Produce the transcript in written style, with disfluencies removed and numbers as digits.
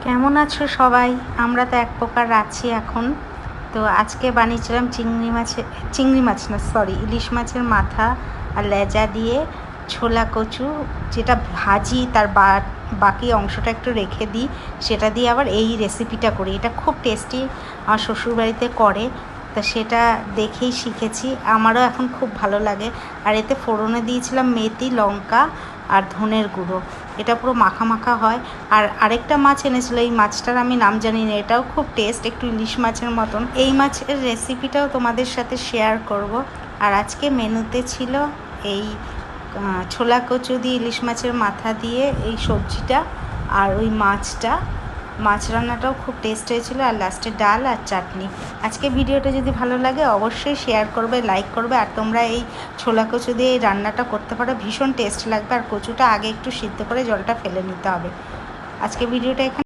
কেমন আছো সবাই? আমরা তো এক প্রকার আছি এখন। তো আজকে বানিয়েছিলাম ইলিশ মাছের মাথা আর লেজা দিয়ে ছোলা কচু, যেটা ভাজি তার বাকি অংশটা একটু রেখে দিই, সেটা দিয়ে আবার এই রেসিপিটা করি। এটা খুব টেস্টি, আমার শ্বশুরবাড়িতে করে, তা সেটা দেখেই শিখেছি। আমারও এখন খুব ভালো লাগে। আর এতে ফোড়নে দিয়েছিলাম মেথি, লঙ্কা আর ধনের গুঁড়ো। এটা পুরো মাখা মাখা হয়। আর আরেকটা মাছ এনেছিল, এই মাছটার আমি নাম জানি না, এটাও খুব টেস্ট, একটু ইলিশ মাছের মতন। এই মাছের রেসিপিটাও তোমাদের সাথে শেয়ার করব। আর আজকে মেনুতে ছিল এই ছোলা কচু দিয়ে ইলিশ মাছের মাথা দিয়ে এই সবজিটা, আর ওই মাছ রান্নাটাও খুব টেস্ট হয়েছিল, আর লাস্টে ডাল আর চাটনি। আজকে ভিডিওটা যদি ভালো লাগে অবশ্যই শেয়ার করবে, লাইক করবে। আর তোমরা এই ছোলা কচু দিয়ে এই রান্নাটা করতে পারো, ভীষণ টেস্ট লাগবে। আর কচুটা আগে একটু সিদ্ধ করে জলটা ফেলে নিতে হবে। আজকে ভিডিওটা এখানে